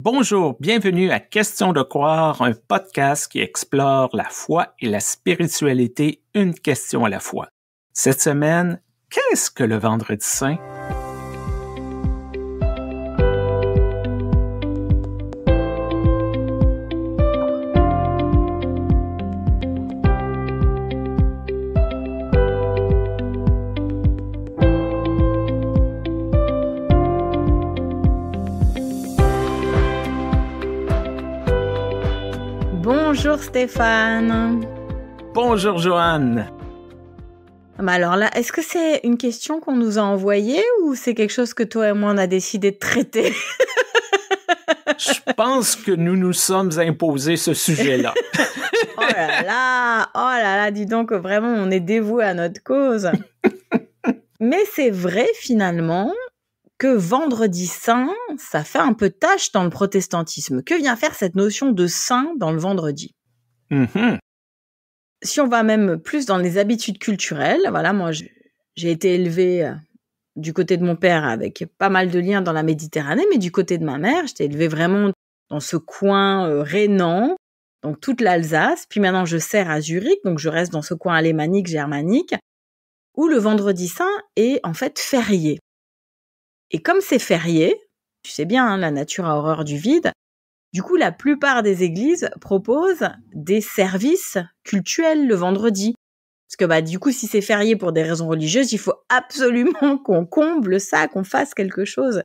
Bonjour, bienvenue à Question de croire, un podcast qui explore la foi et la spiritualité, une question à la fois. Cette semaine, qu'est-ce que le Vendredi saint? Bonjour Stéphane. Bonjour Joanne. Alors là, est-ce que c'est une question qu'on nous a envoyée ou c'est quelque chose que toi et moi on a décidé de traiter? Je pense que nous nous sommes imposés ce sujet-là. Oh là là, dis donc, vraiment on est dévoués à notre cause. Mais c'est vrai finalement que Vendredi saint, ça fait un peu tâche dans le protestantisme. Que vient faire cette notion de saint dans le vendredi? Si on va même plus dans les habitudes culturelles, voilà, moi j'ai été élevée du côté de mon père avec pas mal de liens dans la Méditerranée, mais du côté de ma mère, j'étais élevée vraiment dans ce coin rhénan, donc toute l'Alsace. Puis maintenant je sers à Zurich, donc je reste dans ce coin alémanique, germanique, où le Vendredi saint est en fait férié. Et comme c'est férié, tu sais bien, hein, la nature a horreur du vide, du coup, la plupart des églises proposent des services cultuels le vendredi. Parce que du coup, si c'est férié pour des raisons religieuses, il faut absolument qu'on comble ça, qu'on fasse quelque chose.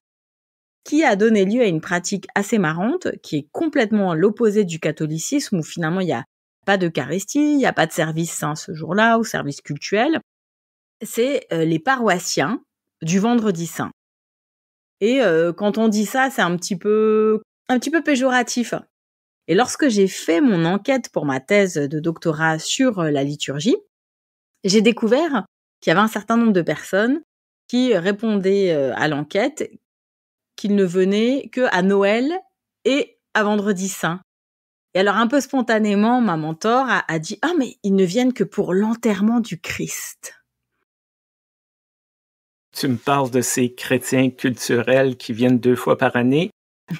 Qui a donné lieu à une pratique assez marrante, qui est complètement l'opposé du catholicisme, où finalement, il n'y a pas d'Eucharistie, il n'y a pas de service saint ce jour-là, ou service cultuel. C'est les paroissiens du Vendredi saint. Et quand on dit ça, c'est un petit peu péjoratif. Et lorsque j'ai fait mon enquête pour ma thèse de doctorat sur la liturgie, j'ai découvert qu'il y avait un certain nombre de personnes qui répondaient à l'enquête qu'ils ne venaient qu'à Noël et à Vendredi saint. Et alors un peu spontanément, ma mentor a dit « Ah mais ils ne viennent que pour l'enterrement du Christ ». Tu me parles de ces chrétiens culturels qui viennent 2 fois par année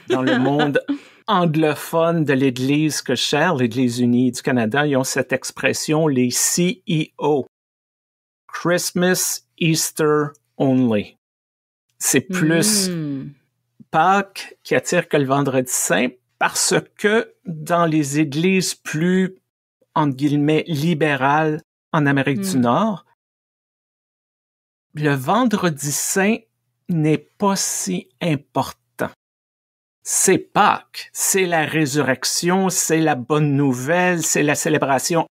dans le monde anglophone de l'Église que je sers, l'Église unie du Canada. Ils ont cette expression, les CEO. Christmas, Easter only. C'est plus Pâques qui attire que le Vendredi saint parce que dans les églises plus, entre guillemets, libérales en Amérique du Nord, le Vendredi saint n'est pas si important. C'est Pâques, c'est la résurrection, c'est la bonne nouvelle, c'est la célébration.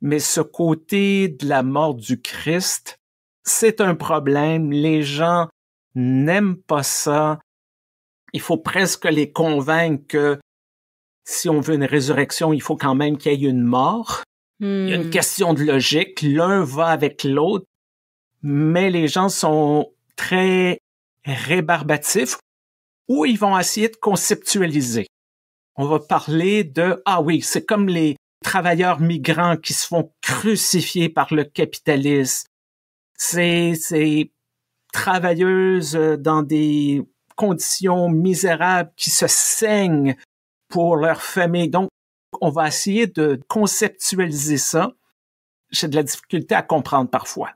Mais ce côté de la mort du Christ, c'est un problème. Les gens n'aiment pas ça. Il faut presque les convaincre que si on veut une résurrection, il faut quand même qu'il y ait une mort. Il y a une question de logique. L'un va avec l'autre. Mais les gens sont très rébarbatifs ou ils vont essayer de conceptualiser. On va parler de, c'est comme les travailleurs migrants qui se font crucifier par le capitalisme. Ces travailleuses dans des conditions misérables qui se saignent pour leur famille. Donc, on va essayer de conceptualiser ça. J'ai de la difficulté à comprendre parfois.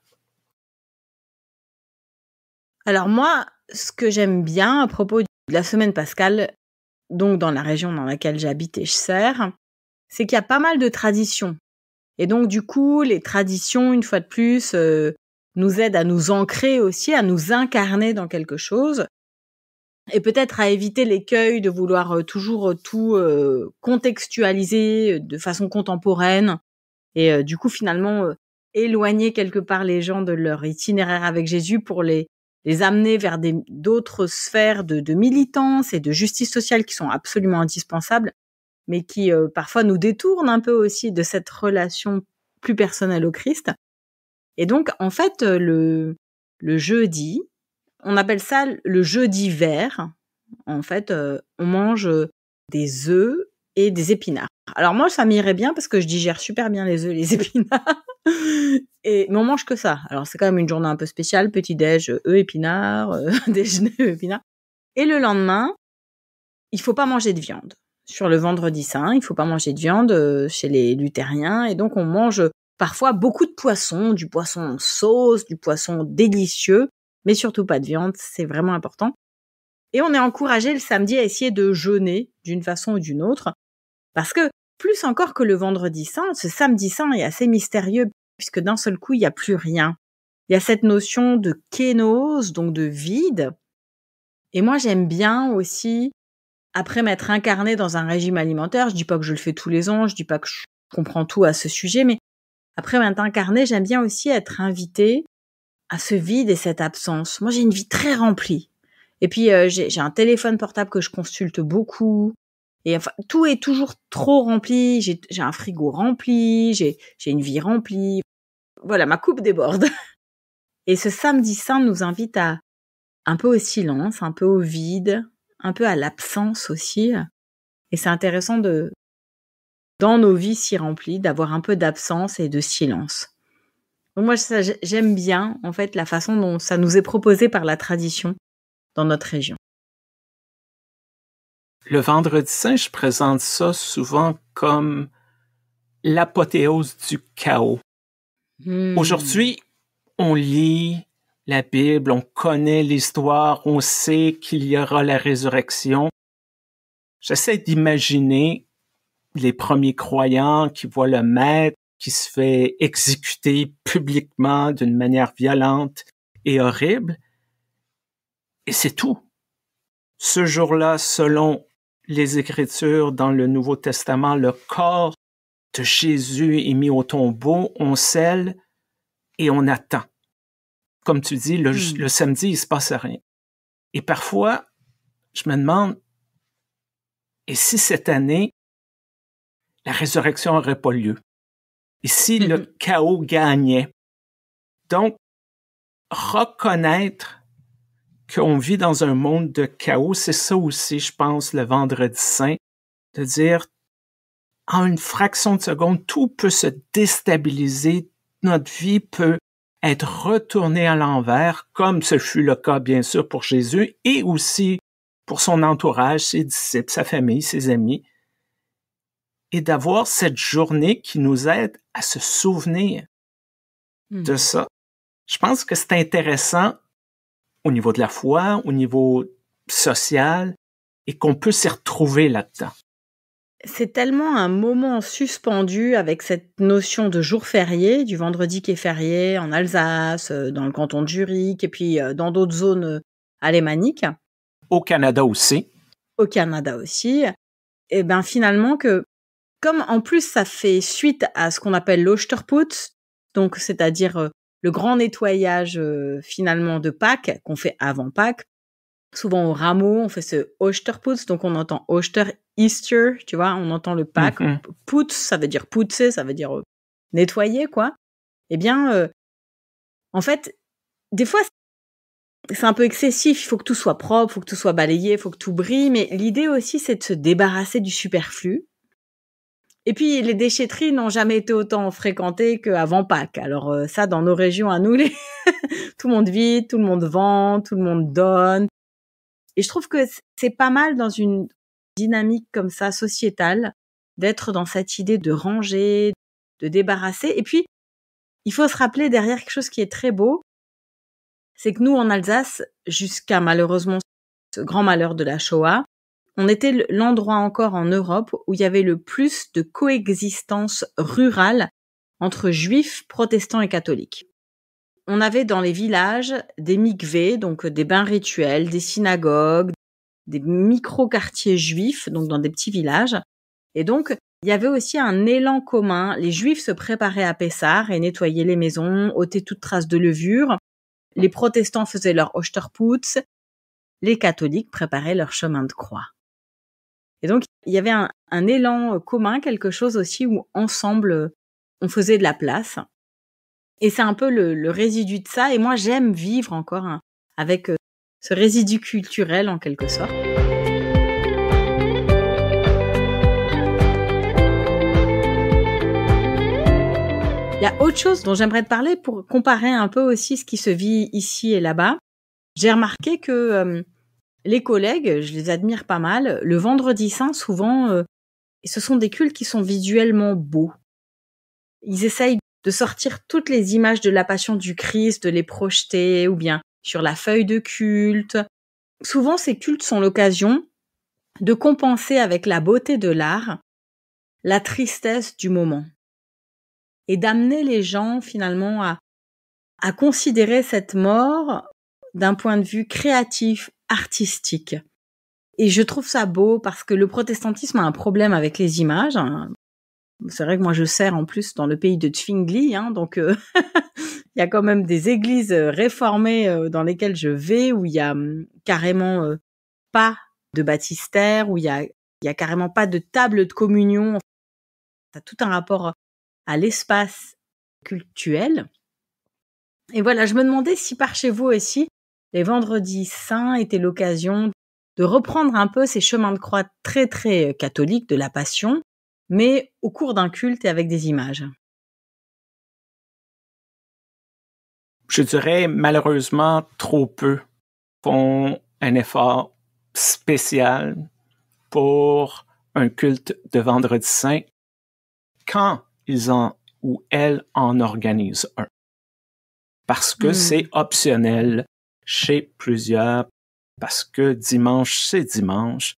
Alors moi, ce que j'aime bien à propos de la semaine pascale, donc dans la région dans laquelle j'habite et je sers, c'est qu'il y a pas mal de traditions. Et donc du coup, les traditions, une fois de plus, nous aident à nous ancrer aussi, à nous incarner dans quelque chose. Et peut-être à éviter l'écueil de vouloir toujours tout contextualiser de façon contemporaine. Et du coup, finalement, éloigner quelque part les gens de leur itinéraire avec Jésus pour les amener vers d'autres sphères de militance et de justice sociale qui sont absolument indispensables, mais qui parfois nous détournent un peu aussi de cette relation plus personnelle au Christ. Et donc, en fait, le jeudi, on appelle ça le jeudi vert. En fait, on mange des œufs et des épinards. Alors moi, ça m'irait bien parce que je digère super bien les œufs et les épinards. Mais on mange que ça. Alors c'est quand même une journée un peu spéciale. Petit-déj, œufs, épinards, déjeuner, œufs, épinards. Et le lendemain, il faut pas manger de viande. Sur le vendredi saint, il faut pas manger de viande chez les luthériens. Et donc, on mange parfois beaucoup de poissons, du poisson en sauce, du poisson délicieux, mais surtout pas de viande, c'est vraiment important. Et on est encouragé le samedi à essayer de jeûner d'une façon ou d'une autre, parce que plus encore que le vendredi saint, ce samedi saint est assez mystérieux, puisque d'un seul coup, il n'y a plus rien. Il y a cette notion de kénose, donc de vide. Et moi, j'aime bien aussi, après m'être incarnée dans un régime alimentaire, je dis pas que je le fais tous les ans, je dis pas que je comprends tout à ce sujet, mais après m'être incarnée, j'aime bien aussi être invitée à ce vide et cette absence. Moi, j'ai une vie très remplie. Et puis, j'ai un téléphone portable que je consulte beaucoup. Et enfin, tout est toujours trop rempli. J'ai un frigo rempli, j'ai une vie remplie. Voilà, ma coupe déborde. Et ce samedi saint nous invite à un peu au silence, un peu au vide, un peu à l'absence aussi. Et c'est intéressant dans nos vies si remplies, d'avoir un peu d'absence et de silence. Donc moi, j'aime bien, en fait, la façon dont ça nous est proposé par la tradition dans notre région. Le vendredi saint, je présente ça souvent comme l'apothéose du chaos. Aujourd'hui, on lit la Bible, on connaît l'histoire, on sait qu'il y aura la résurrection. J'essaie d'imaginer les premiers croyants qui voient le maître qui se fait exécuter publiquement d'une manière violente et horrible. Et c'est tout. Ce jour-là, selon les Écritures dans le Nouveau Testament, le corps de Jésus est mis au tombeau, on scelle et on attend. Comme tu dis, le samedi, il se passe rien. Et parfois, je me demande, et si cette année, la résurrection n'aurait pas lieu? Et si le chaos gagnait? Donc, reconnaître qu'on vit dans un monde de chaos, c'est ça aussi, je pense, le vendredi saint, de dire, en une fraction de seconde, tout peut se déstabiliser, notre vie peut être retournée à l'envers, comme ce fut le cas, bien sûr, pour Jésus, et aussi pour son entourage, ses disciples, sa famille, ses amis, et d'avoir cette journée qui nous aide à se souvenir de ça. Je pense que c'est intéressant au niveau de la foi, au niveau social, et qu'on peut s'y retrouver là-dedans. C'est tellement un moment suspendu avec cette notion de jour férié, du vendredi qui est férié en Alsace, dans le canton de Zurich, et puis dans d'autres zones alémaniques. Au Canada aussi. Au Canada aussi. Et bien finalement que, comme en plus ça fait suite à ce qu'on appelle l'Osterputz, donc c'est-à-dire le grand nettoyage finalement de Pâques, qu'on fait avant Pâques. Souvent au rameau, on fait ce Osterputz, donc on entend Oster, Easter, tu vois, on entend le Pâques. Putz, ça veut dire putzer, ça veut dire nettoyer, quoi. Eh bien, en fait, des fois, c'est un peu excessif, il faut que tout soit propre, il faut que tout soit balayé, il faut que tout brille, mais l'idée aussi, c'est de se débarrasser du superflu. Et puis, les déchetteries n'ont jamais été autant fréquentées qu'avant Pâques. Alors ça, dans nos régions à nous, tout le monde vide, tout le monde vend, tout le monde donne. Et je trouve que c'est pas mal dans une dynamique comme ça, sociétale, d'être dans cette idée de ranger, de débarrasser. Et puis, il faut se rappeler derrière quelque chose qui est très beau, c'est que nous, en Alsace, jusqu'à malheureusement ce grand malheur de la Shoah, on était l'endroit encore en Europe où il y avait le plus de coexistence rurale entre juifs, protestants et catholiques. On avait dans les villages des mikvés, donc des bains rituels, des synagogues, des micro-quartiers juifs, donc dans des petits villages. Et donc, il y avait aussi un élan commun. Les juifs se préparaient à Pessah et nettoyaient les maisons, ôtaient toute trace de levure. Les protestants faisaient leur Osterputz. Les catholiques préparaient leur chemin de croix. Et donc, il y avait un élan commun, quelque chose aussi où ensemble, on faisait de la place. Et c'est un peu le résidu de ça. Et moi, j'aime vivre encore avec ce résidu culturel, en quelque sorte. Il y a autre chose dont j'aimerais te parler pour comparer un peu aussi ce qui se vit ici et là-bas. J'ai remarqué que les collègues, je les admire pas mal. Le vendredi saint, souvent, ce sont des cultes qui sont visuellement beaux. Ils essayent de sortir toutes les images de la passion du Christ, de les projeter, ou bien sur la feuille de culte. Souvent, ces cultes sont l'occasion de compenser avec la beauté de l'art la tristesse du moment et d'amener les gens finalement à considérer cette mort d'un point de vue créatif, artistique. Et je trouve ça beau parce que le protestantisme a un problème avec les images. C'est vrai que moi je sers en plus dans le pays de Zwingli, donc il y a quand même des églises réformées dans lesquelles je vais où il y a carrément pas de baptistère, où il y a carrément pas de table de communion. Ça a tout un rapport à l'espace cultuel. Et voilà, je me demandais si par chez vous aussi, les vendredis saints étaient l'occasion de reprendre un peu ces chemins de croix très très catholiques de la Passion, mais au cours d'un culte et avec des images. Je dirais malheureusement trop peu font un effort spécial pour un culte de Vendredi Saint quand ils ou elles en organisent un. Parce que c'est optionnel chez plusieurs, parce que dimanche, c'est dimanche.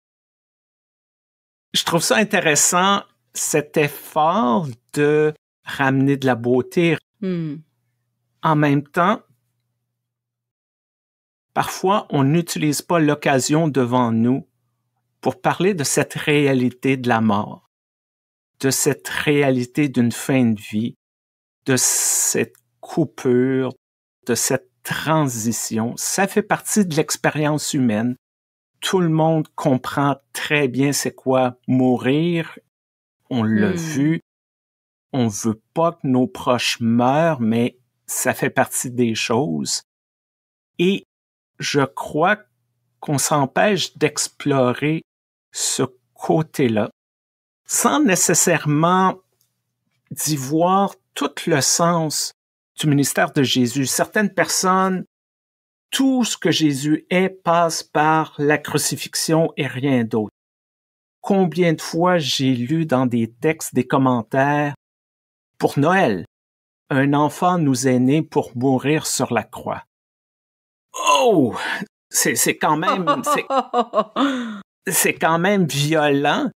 Je trouve ça intéressant, cet effort de ramener de la beauté. En même temps, parfois, on n'utilise pas l'occasion devant nous pour parler de cette réalité de la mort, de cette réalité d'une fin de vie, de cette coupure, de cette transition. Ça fait partie de l'expérience humaine. Tout le monde comprend très bien c'est quoi mourir. On l'a vu. On veut pas que nos proches meurent, mais ça fait partie des choses. Et je crois qu'on s'empêche d'explorer ce côté-là sans nécessairement d'y voir tout le sens du ministère de Jésus. Certaines personnes, tout ce que Jésus est passe par la crucifixion et rien d'autre. Combien de fois j'ai lu dans des textes, des commentaires, pour Noël, un enfant nous est né pour mourir sur la croix. Oh! C'est quand même violent.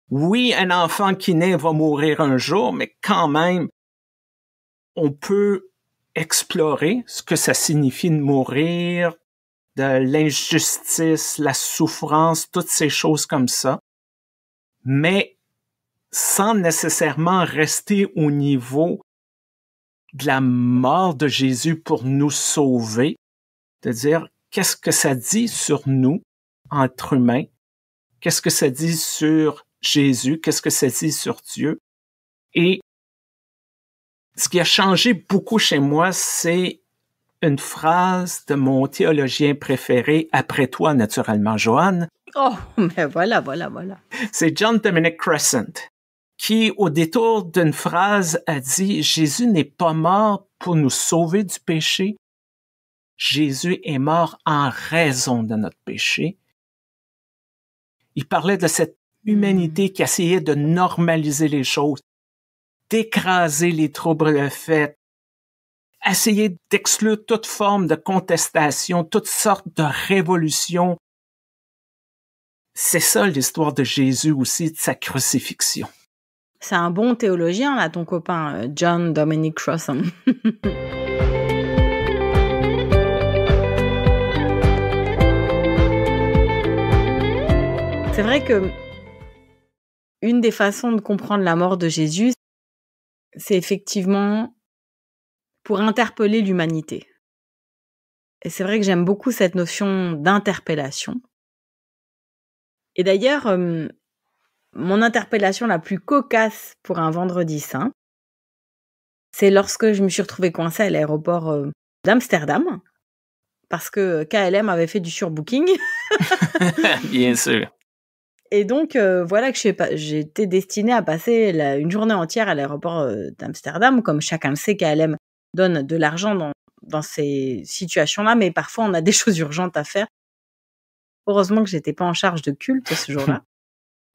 Oui, un enfant qui naît va mourir un jour, mais quand même, on peut explorer ce que ça signifie de mourir, de l'injustice, la souffrance, toutes ces choses comme ça, mais sans nécessairement rester au niveau de la mort de Jésus pour nous sauver, de dire qu'est-ce que ça dit sur nous, entre humains, qu'est-ce que ça dit sur Jésus, qu'est-ce que ça dit sur Dieu. Et ce qui a changé beaucoup chez moi, c'est une phrase de mon théologien préféré, après toi naturellement, Joanne. Oh, mais voilà. C'est John Dominic Cressant, qui, au détour d'une phrase, a dit « Jésus n'est pas mort pour nous sauver du péché. Jésus est mort en raison de notre péché. » Il parlait de cette humanité qui essayait de normaliser les choses, d'écraser les troubles de fête, essayer d'exclure toute forme de contestation, toutes sortes de révolutions. C'est ça l'histoire de Jésus aussi, de sa crucifixion. C'est un bon théologien, là, ton copain, John Dominic Cressant. C'est vrai que une des façons de comprendre la mort de Jésus, c'est effectivement pour interpeller l'humanité. Et c'est vrai que j'aime beaucoup cette notion d'interpellation. Et d'ailleurs, mon interpellation la plus cocasse pour un vendredi saint, c'est lorsque je me suis retrouvée coincée à l'aéroport d'Amsterdam, parce que KLM avait fait du surbooking. Bien sûr. Et donc, voilà que j'étais destinée à passer une journée entière à l'aéroport d'Amsterdam. Comme chacun le sait, KLM donne de l'argent dans ces situations-là, mais parfois on a des choses urgentes à faire. Heureusement que j'étais pas en charge de culte ce jour-là.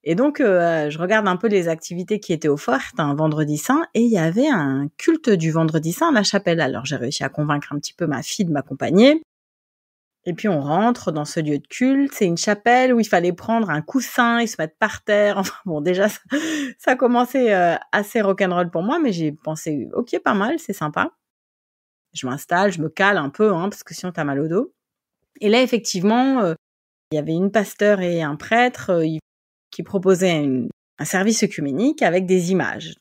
Et donc, je regarde un peu les activités qui étaient offertes un vendredi saint, et il y avait un culte du vendredi saint à la chapelle. Alors, j'ai réussi à convaincre un petit peu ma fille de m'accompagner. Et puis, on rentre dans ce lieu de culte. C'est une chapelle où il fallait prendre un coussin et se mettre par terre. Enfin, bon, déjà, ça commençait assez rock'n'roll pour moi, mais j'ai pensé, ok, pas mal, c'est sympa. Je m'installe, je me cale un peu, parce que sinon, t'as mal au dos. Et là, effectivement, il y avait une pasteur et un prêtre qui proposaient un service œcuménique avec des images.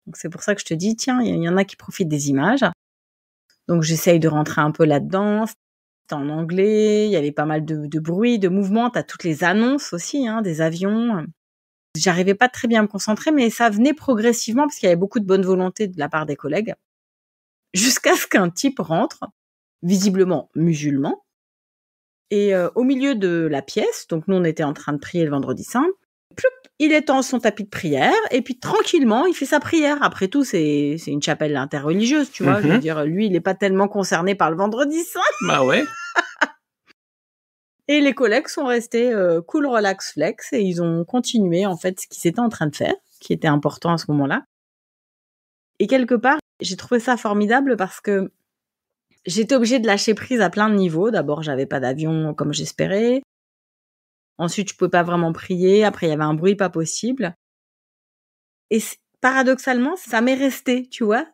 Donc, c'est pour ça que je te dis, tiens, il y en a qui profitent des images. Donc, j'essaye de rentrer un peu là-dedans. C'était en anglais, il y avait pas mal de bruit, de mouvements. T'as toutes les annonces aussi, des avions. J'arrivais pas très bien à me concentrer, mais ça venait progressivement parce qu'il y avait beaucoup de bonne volonté de la part des collègues. Jusqu'à ce qu'un type rentre, visiblement musulman, et au milieu de la pièce, donc nous on était en train de prier le vendredi saint, ploup, il étend son tapis de prière, et puis tranquillement il fait sa prière. Après tout, c'est une chapelle interreligieuse, tu vois. Je veux dire, lui il est pas tellement concerné par le vendredi saint. Bah ouais. Et les collègues sont restés cool, relax, flex, et ils ont continué en fait ce qu'ils étaient en train de faire, qui était important à ce moment-là. Et quelque part, j'ai trouvé ça formidable parce que j'étais obligée de lâcher prise à plein de niveaux. D'abord, j'avais pas d'avion comme j'espérais. Ensuite, je pouvais pas vraiment prier. Après, il y avait un bruit pas possible. Et paradoxalement, ça m'est resté, tu vois.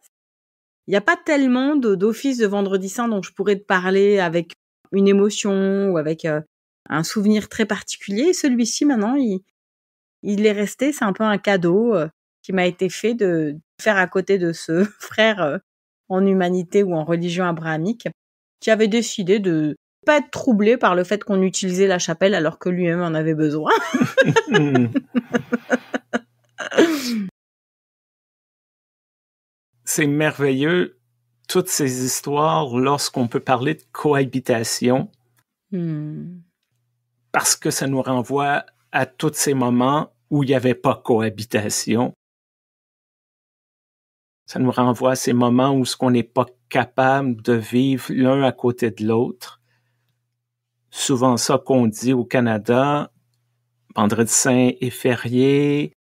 Il y a pas tellement d'office de vendredi saint dont je pourrais te parler avec une émotion ou avec un souvenir très particulier. Et celui-ci, maintenant, il est resté. C'est un peu un cadeau qui m'a été fait de faire à côté de ce frère en humanité ou en religion abrahamique qui avait décidé de pas être troublé par le fait qu'on utilisait la chapelle alors que lui-même en avait besoin. C'est merveilleux, toutes ces histoires, lorsqu'on peut parler de cohabitation, parce que ça nous renvoie à tous ces moments où il n'y avait pas cohabitation. Ça nous renvoie à ces moments où on n'est pas capable de vivre l'un à côté de l'autre. Souvent ça qu'on dit au Canada, Vendredi saint est férié,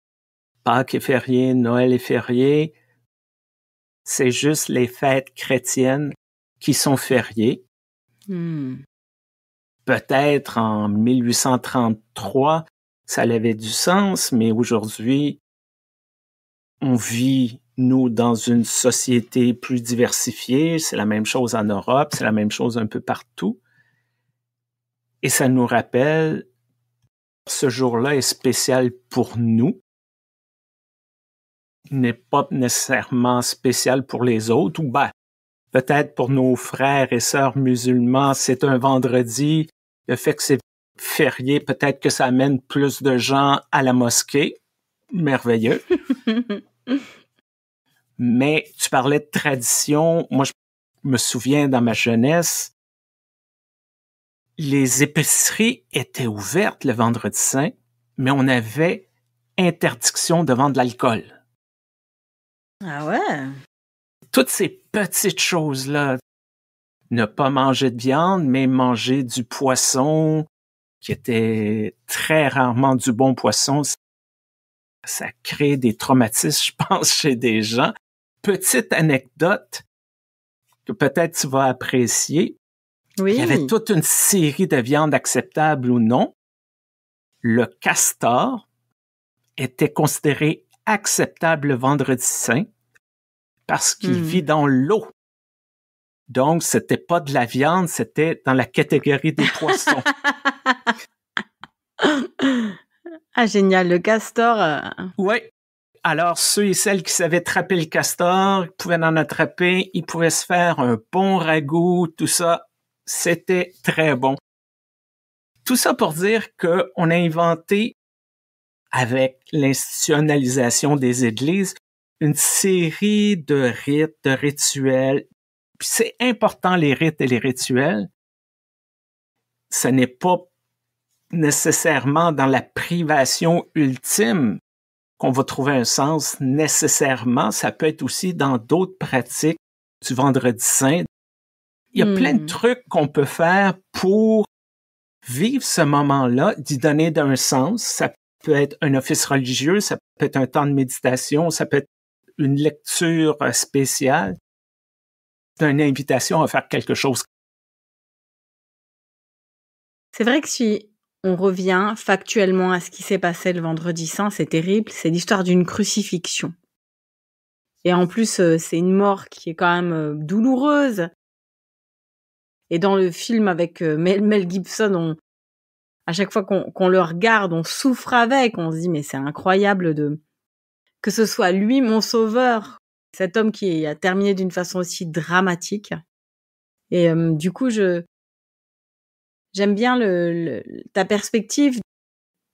Pâques est férié, Noël est férié. C'est juste les fêtes chrétiennes qui sont fériées. Peut-être en 1833, ça avait du sens, mais aujourd'hui, on vit, nous, dans une société plus diversifiée. C'est la même chose en Europe, c'est la même chose un peu partout. Et ça nous rappelle, ce jour-là est spécial pour nous. Il n'est pas nécessairement spécial pour les autres, ou peut-être pour nos frères et sœurs musulmans, c'est un vendredi. Le fait que c'est férié, peut-être que ça amène plus de gens à la mosquée. Merveilleux. Mais tu parlais de tradition. Moi, je me souviens dans ma jeunesse, les épiceries étaient ouvertes le vendredi saint, mais on avait interdiction de vendre de l'alcool. Ah ouais? Toutes ces petites choses-là, ne pas manger de viande, mais manger du poisson, qui était très rarement du bon poisson, ça crée des traumatismes, je pense, chez des gens. Petite anecdote que peut-être tu vas apprécier. Oui. Il y avait toute une série de viandes acceptables ou non. Le castor était considéré acceptable le vendredi saint parce qu'il vit dans l'eau. Donc, c'était pas de la viande, c'était dans la catégorie des poissons. Ah, génial, le castor. Oui. Alors, ceux et celles qui savaient attraper le castor, ils pouvaient en attraper, ils pouvaient se faire un bon ragoût, tout ça. C'était très bon. Tout ça pour dire qu'on a inventé, avec l'institutionnalisation des églises, une série de rites, de rituels. Puis c'est important, les rites et les rituels. Ce n'est pas nécessairement dans la privation ultime qu'on va trouver un sens nécessairement. Ça peut être aussi dans d'autres pratiques du vendredi saint. Il y a plein de trucs qu'on peut faire pour vivre ce moment-là, d'y donner d'un sens. Ça peut être un office religieux, ça peut être un temps de méditation, ça peut être une lecture spéciale, une invitation à faire quelque chose. C'est vrai que si on revient factuellement à ce qui s'est passé le vendredi saint, c'est terrible, c'est l'histoire d'une crucifixion. Et en plus, c'est une mort qui est quand même douloureuse. Et dans le film avec Mel Gibson, à chaque fois qu'on le regarde, on souffre avec, on se dit mais c'est incroyable que ce soit lui, mon sauveur, cet homme qui a terminé d'une façon aussi dramatique. Et du coup, j'aime bien ta perspective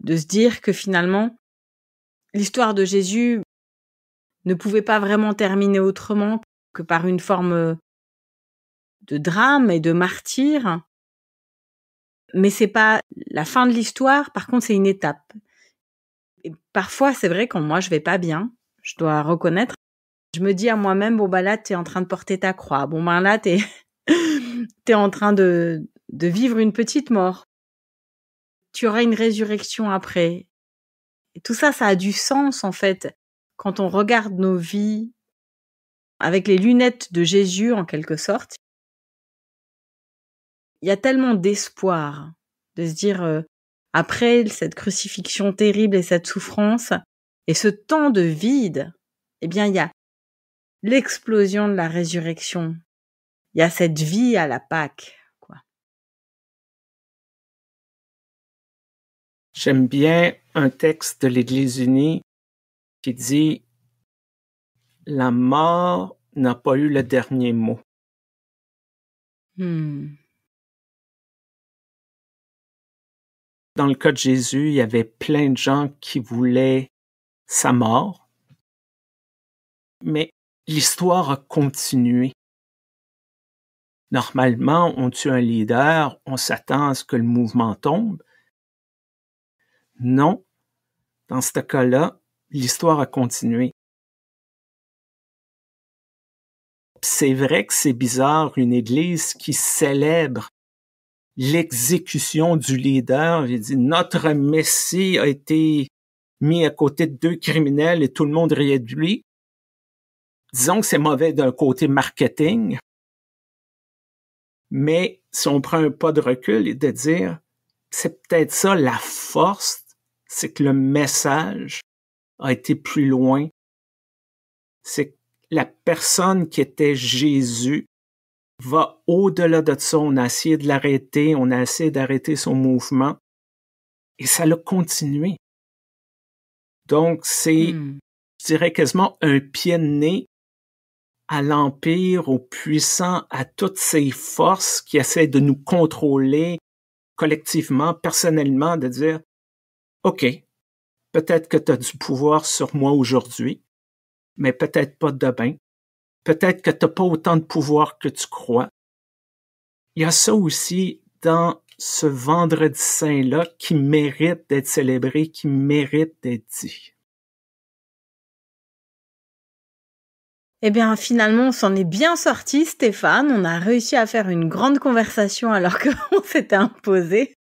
de se dire que finalement, l'histoire de Jésus ne pouvait pas vraiment terminer autrement que par une forme de drame et de martyre. Mais c'est pas la fin de l'histoire, par contre, c'est une étape. Et parfois, c'est vrai, quand moi, je vais pas bien, je dois reconnaître, je me dis à moi-même, bon, bah là, t'es en train de porter ta croix. Bon, ben là, t'es en train de vivre une petite mort. Tu auras une résurrection après. Et tout ça, ça a du sens, en fait, quand on regarde nos vies avec les lunettes de Jésus, en quelque sorte. Il y a tellement d'espoir de se dire, après cette crucifixion terrible et cette souffrance, et ce temps de vide, eh bien, il y a l'explosion de la résurrection. Il y a cette vie à la Pâque, quoi. J'aime bien un texte de l'Église unie qui dit « La mort n'a pas eu le dernier mot. » Dans le cas de Jésus, il y avait plein de gens qui voulaient sa mort, mais l'histoire a continué. Normalement, on tue un leader, on s'attend à ce que le mouvement tombe. Non, dans ce cas-là, l'histoire a continué. C'est vrai que c'est bizarre, une église qui célèbre l'exécution du leader. Il dit, notre Messie a été mis à côté de 2 criminels et tout le monde riait de lui. Disons que c'est mauvais d'un côté marketing, mais si on prend un pas de recul et de dire, c'est peut-être ça la force, c'est que le message a été plus loin. C'est que la personne qui était Jésus va au-delà de ça. On a essayé de l'arrêter, on a essayé d'arrêter son mouvement et ça l'a continué. Donc, c'est, je dirais quasiment un pied de nez à l'Empire, aux puissants, à toutes ces forces qui essaient de nous contrôler collectivement, personnellement, de dire « OK, peut-être que tu as du pouvoir sur moi aujourd'hui, mais peut-être pas demain. Peut-être que tu n'as pas autant de pouvoir que tu crois. » Il y a ça aussi dans ce vendredi saint-là qui mérite d'être célébré, qui mérite d'être dit. Eh bien, finalement, on s'en est bien sorti, Stéphane. On a réussi à faire une grande conversation alors qu'on s'était imposé.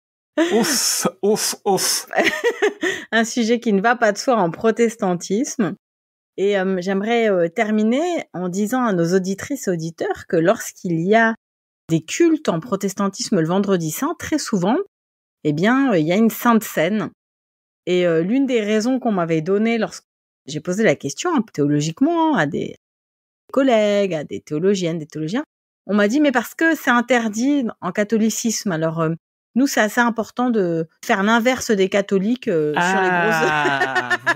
Ouf, ouf, ouf. Un sujet qui ne va pas de soi en protestantisme. Et j'aimerais terminer en disant à nos auditrices et auditeurs que lorsqu'il y a des cultes en protestantisme le vendredi saint, très souvent, eh bien, il y a une sainte scène. Et l'une des raisons qu'on m'avait données lorsque j'ai posé la question, théologiquement, à des collègues, à des théologiennes, des théologiens, on m'a dit, mais parce que c'est interdit en catholicisme. Alors, nous, c'est assez important de faire l'inverse des catholiques sur les grosses...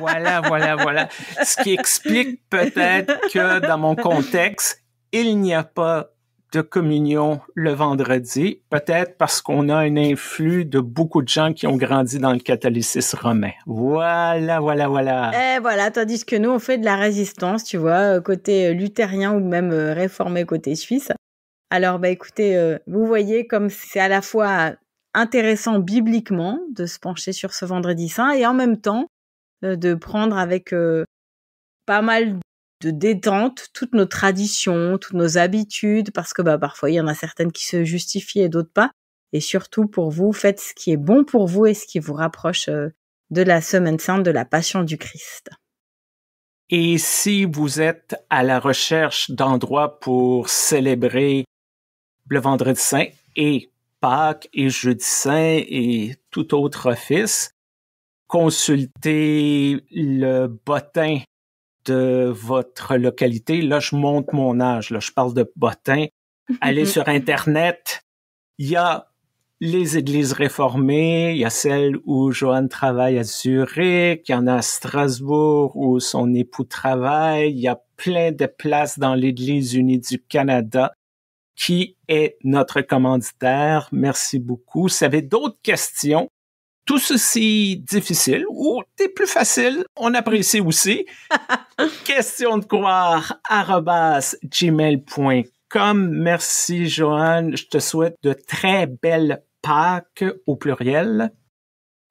Voilà. Ce qui explique peut-être que dans mon contexte, il n'y a pas de communion le vendredi, peut-être parce qu'on a un influx de beaucoup de gens qui ont grandi dans le catholicisme romain. Voilà. Et voilà, tandis que nous, on fait de la résistance, tu vois, côté luthérien ou même réformé côté suisse. Alors, écoutez, vous voyez comme c'est à la fois intéressant bibliquement de se pencher sur ce vendredi saint et en même temps de prendre avec pas mal de détente toutes nos traditions, toutes nos habitudes, parce que parfois il y en a certaines qui se justifient et d'autres pas. Et surtout pour vous, faites ce qui est bon pour vous et ce qui vous rapproche de la Semaine Sainte, de la Passion du Christ. Et si vous êtes à la recherche d'endroits pour célébrer le Vendredi Saint et Pâques et Jeudi Saint et tout autre office, consultez le bottin de votre localité. Là, je monte mon âge. Là, je parle de bottin. Allez sur Internet. Il y a les églises réformées. Il y a celle où Joanne travaille à Zurich. Il y en a à Strasbourg où son époux travaille. Il y a plein de places dans l'Église unie du Canada qui est notre commanditaire. Merci beaucoup. Si vous avez d'autres questions, tout ceci difficile ou des plus faciles, on apprécie aussi. questionsdecroire@gmail.com. Merci, Joanne. Je te souhaite de très belles Pâques au pluriel.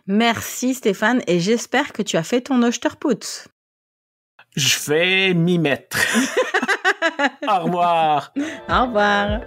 Merci, Stéphane, et j'espère que tu as fait ton Osterputz. Je vais m'y mettre. Au revoir. Au revoir.